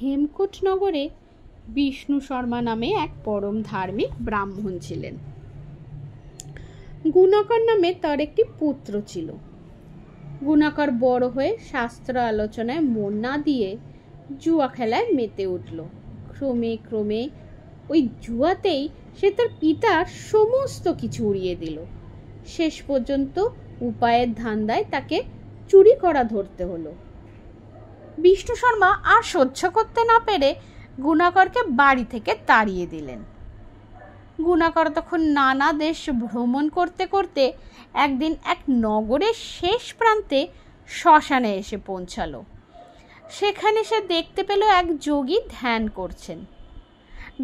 হেমকূট নগরে বিষ্ণু শর্মা নামে এক পরম ধার্মিক ব্রাহ্মণ ছিলেন। গুণাকর নামে তার একটি পুত্র ছিল। গুণাকর বড় হয়ে শাস্ত্র আলোচনায় মন না দিয়ে জুয়া খেলায় মেতে উঠল। ক্রমে ক্রমে ওই জুয়াতেই সে তার পিতার সমস্ত কিছু উড়িয়ে দিল। শেষ পর্যন্ত উপায়ের ধান্দায় তাকে চুরি করা ধরতে হলো। বিষ্ণু শর্মা আর সহ্য করতে না পেরে গুণাকরকে বাড়ি থেকে তাড়িয়ে দিলেন। গুণাকর তখন নানা দেশ ভ্রমণ করতে করতে একদিন এক নগরের শেষ প্রান্তে শ্মশানে এসে পৌঁছালো। সেখানে সে দেখতে পেল এক যোগী ধ্যান করছেন।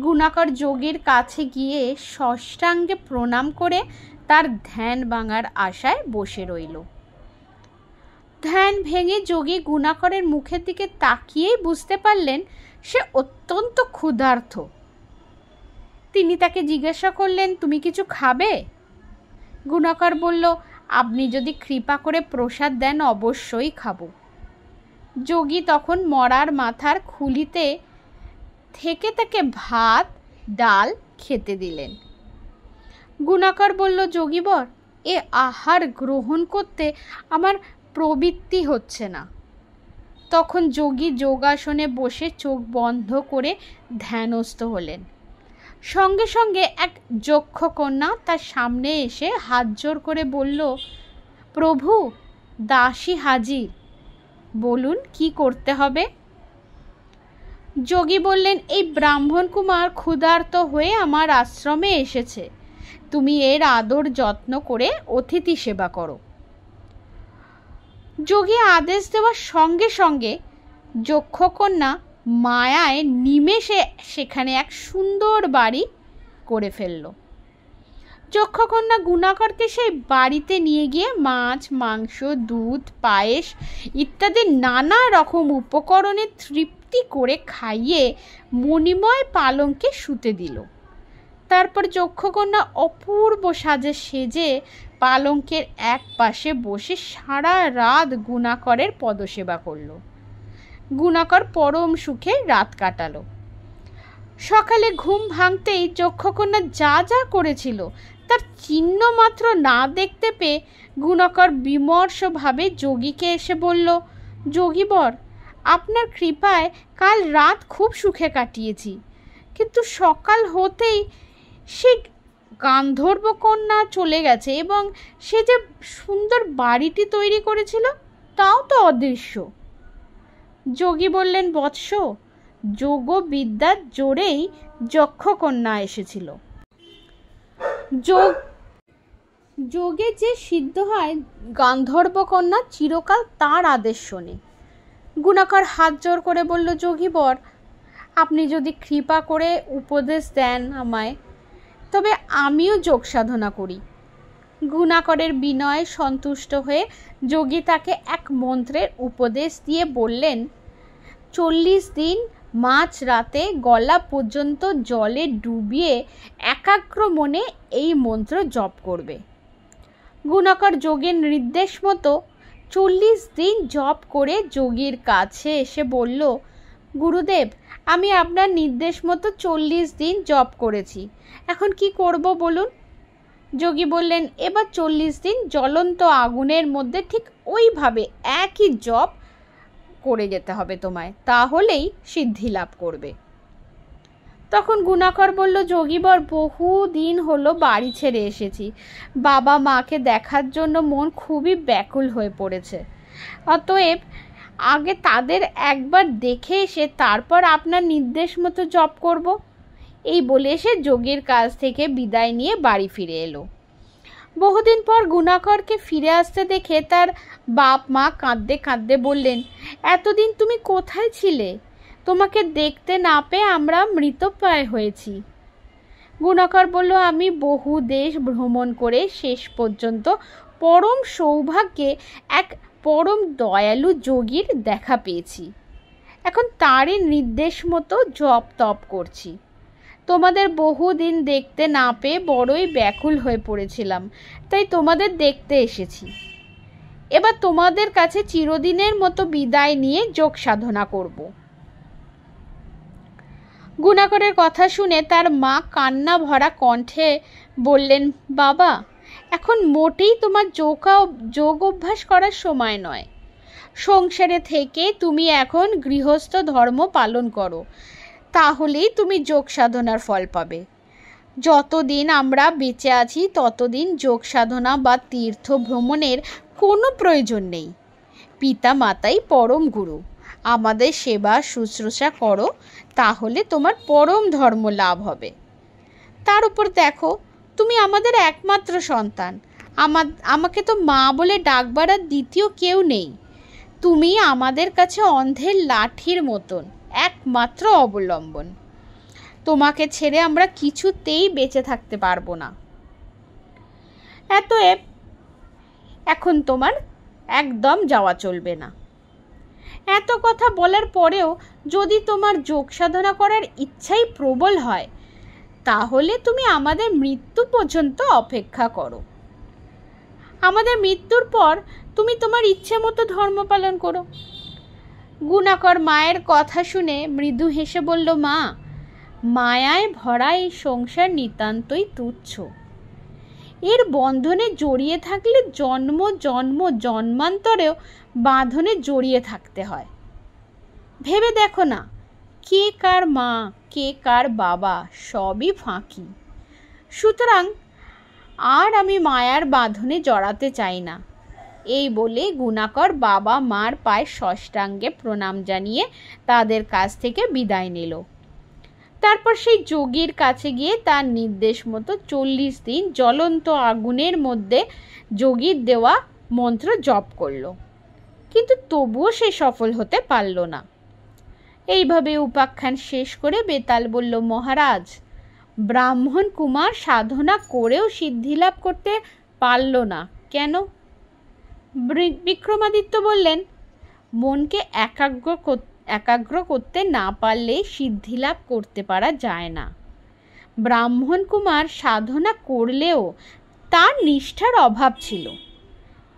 গুণাকর যোগীর কাছে গিয়ে ষষ্ঠাঙ্গে প্রণাম করে তার ধ্যান ভাঙার আশায় বসে রইল। ধ্যান ভেঙে যোগী গুণাকরের মুখের দিকে তাকিয়েই বুঝতে পারলেন সে অত্যন্ত ক্ষুধার্ত। তিনি তাকে জিজ্ঞাসা করলেন, তুমি কিছু খাবে? গুণাকর বলল, আপনি যদি কৃপা করে প্রসাদ দেন অবশ্যই খাবো। যোগী তখন মরার মাথার খুলিতে থেকে তাকে ভাত ডাল খেতে দিলেন। গুণাকর বলল, যোগীবর, এ আহার গ্রহণ করতে আমার প্রবৃত্তি হচ্ছে না। তখন যোগী যোগাসনে বসে চোখ বন্ধ করে ধ্যানস্থ হলেন। সঙ্গে সঙ্গে এক যক্ষকন্যা তার সামনে এসে হাত জোর করে বলল, প্রভু, দাসী হাজির, বলুন কি করতে হবে? যোগী বললেন, এই ব্রাহ্মণ কুমার ক্ষুধার্ত হয়ে আমার আশ্রমে এসেছে, তুমি এর আদর যত্ন করে অতিথি সেবা করো। যোগী আদেশ দেওয়ার সঙ্গে সঙ্গে যক্ষকন্যা মায়ায় নিমেষে সেখানে এক সুন্দর বাড়ি করে ফেলল। যক্ষকন্যা গুণাকরকে সেই বাড়িতে নিয়ে গিয়ে মাছ মাংস দুধ পায়েস ইত্যাদি নানা রকম উপকরণে তৃপ্তি করে খাইয়ে মণিময় পালঙ্কে শুতে দিল। তারপর যক্ষকন্যা অপূর্ব সাজে সেজে পালঙ্কের এক পাশে বসে সারা রাত গুণাকরের পদসেবা করল। গুণাকর পরম সুখে রাত কাটালো। সকালে ঘুম ভাঙতেই যক্ষকন্যা যা যা করেছিল তার চিহ্ন মাত্র না দেখতে পেয়ে গুণাকর বিমর্ষভাবে যোগীকে এসে বলল, যোগীবর, আপনার কৃপায় কাল রাত খুব সুখে কাটিয়েছি, কিন্তু সকাল হতেই সে গান্ধর্ব কন্যা চলে গেছে এবং সে যে সুন্দর বাড়িটি তৈরি করেছিল তাও তো অদৃশ্য। যোগী বললেন, বৎস, যোগ বিদ্যার জোরেই যক্ষকন্যা এসেছিল। যোগে যে সিদ্ধ হয় গান্ধর্ব কন্যা চিরকাল তার আদেশ শোনে। গুণাকর হাত জোর করে বলল, যোগীবর, আপনি যদি কৃপা করে উপদেশ দেন আমায়, তবে আমিও যোগ সাধনা করি। গুণাকরের বিনয়ে সন্তুষ্ট হয়ে যোগী তাকে এক মন্ত্রের উপদেশ দিয়ে বললেন, 40 দিন মাঝ রাতে গলা পর্যন্ত জলে ডুবিয়ে একাগ্র মনে এই মন্ত্র জপ করবে। গুণাকর যোগীর নির্দেশ মতো 40 দিন জপ করে যোগীর কাছে এসে বলল, গুরুদেব, আমি আপনার নির্দেশ মতো 40 দিন জপ করেছি, এখন কি করব বলুন? যোগী বললেন, এবার 40 দিন জ্বলন্ত আগুনের মধ্যে ঠিক ওইভাবে একই জপ করে যেতে হবে তোমায়, তাহলেই সিদ্ধি লাভ করবে। তখন গুণাকর বলল, যোগীবর, বহু দিন হলো বাড়ি ছেড়ে এসেছি, বাবা মাকে দেখার জন্য মন খুবই ব্যাকুল হয়ে পড়েছে, অতএব আগে তাদের একবার দেখে এসে তারপর আপনার নির্দেশ মতো জপ করব। এই বলে সে যোগীর কাছ থেকে বিদায় নিয়ে বাড়ি ফিরে এলো। বহুদিন পর গুণাকরকে ফিরে আসতে দেখে তার বাপ মা কাঁদতে কাঁদতে বললেন, এতদিন তুমি কোথায় ছিলে? তোমাকে দেখতে না পেয়ে আমরা মৃতপ্রায় হয়েছি। গুণাকর বলল, আমি বহু দেশ ভ্রমণ করে শেষ পর্যন্ত পরম সৌভাগ্যে এক পরম দয়ালু যোগীর দেখা পেয়েছি, এখন তারই নির্দেশ মতো জপ তপ করছি। তোমাদের বহুদিন দেখতে না পেয়ে বড়ই ব্যাকুল হয়ে পড়েছিলাম, তাই তোমাদের দেখতে এসেছি। এবার তোমাদের কাছে চিরদিনের মতো বিদায় নিয়ে যোগ সাধনা করব। গুণাকরের কথা শুনে তার মা কান্না ভরা কণ্ঠে বললেন, বাবা, এখন মোটেই তোমার যোগ অভ্যাস করার সময় নয়। সংসারে থেকে তুমি এখন গৃহস্থ ধর্ম পালন করো, তাহলেই তুমি যোগ সাধনার ফল পাবে। যতদিন আমরা বেঁচে আছি ততদিন যোগ সাধনা বা তীর্থ ভ্রমণের কোনো প্রয়োজন নেই। পিতা মাতাই পরম গুরু, আমাদের সেবা শুশ্রূষা করো, তাহলে তোমার পরম ধর্ম লাভ হবে। তার উপর দেখো, তুমি আমাদের একমাত্র সন্তান, আমাকে তো মা বলে ডাকবার আর দ্বিতীয় কেউ নেই। তুমি আমাদের কাছে অন্ধের লাঠির মতন একমাত্র অবলম্বন। তোমাকে ছেড়ে আমরা কিছুতেই বেঁচে থাকতে পারবো না। অতএব এখন তোমার একদম যাওয়া চলবে না। এত কথা বলার পরেও যদি তোমার যোগ সাধনা করার ইচ্ছাই প্রবল হয়, তাহলে তুমি আমাদের মৃত্যু পর্যন্ত অপেক্ষা করো। আমাদের মৃত্যুর পর তুমি তোমার ইচ্ছে মতো ধর্ম পালন করো। গুণাকর মায়ের কথা শুনে মৃদু হেসে বলল, মা, মায়ায় ভরা এই সংসার নিতান্তই তুচ্ছ। এর বন্ধনে জড়িয়ে থাকলে জন্ম জন্ম জন্মান্তরেও বাঁধনে জড়িয়ে থাকতে হয়। ভেবে দেখো না, কে কার মা, কে কার বাবা, সবই ফাঁকি। সুতরাং আর আমি মায়ার বাঁধনে জড়াতে চাই না। এই বলে গুণাকর বাবা মার পায়ে ষষ্ঠাঙ্গে প্রণাম জানিয়ে তাদের কাছ থেকে বিদায় নিল। তারপর সেই যোগীর কাছে গিয়ে তার নির্দেশ মতো 40 দিন জ্বলন্ত আগুনের মধ্যে যোগীর দেওয়া মন্ত্র জপ করল, কিন্তু তবুও সে সফল হতে পারল না। এইভাবে উপাখ্যান শেষ করে বেতাল বলল, মহারাজ, ব্রাহ্মণ কুমার সাধনা করেও সিদ্ধিলাভ করতে পারল না কেন? বিক্রমাদিত্য বললেন, মনকে একাগ্র করতে না পারলে সিদ্ধিলাভ করতে পারা যায় না। ব্রাহ্মণ কুমার সাধনা করলেও তার নিষ্ঠার অভাব ছিল।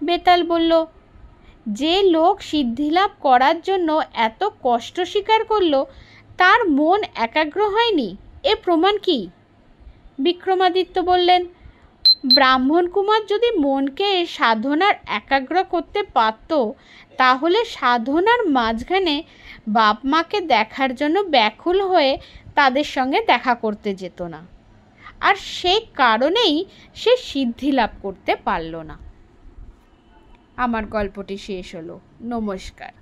বেতাল বলল, যে লোক সিদ্ধিলাভ করার জন্য এত কষ্ট স্বীকার করল, তার মন একাগ্র হয়নি, এ প্রমাণ কি? বিক্রমাদিত্য বললেন, ব্রাহ্মণ কুমার যদি মনকে সাধনার একাগ্র করতে পারত, তাহলে সাধনার মাঝখানে বাপ মাকে দেখার জন্য ব্যাকুল হয়ে তাদের সঙ্গে দেখা করতে যেত না, আর সেই কারণেই সে সিদ্ধি লাভ করতে পারল না। আমার গল্পটি শেষ হলো। নমস্কার।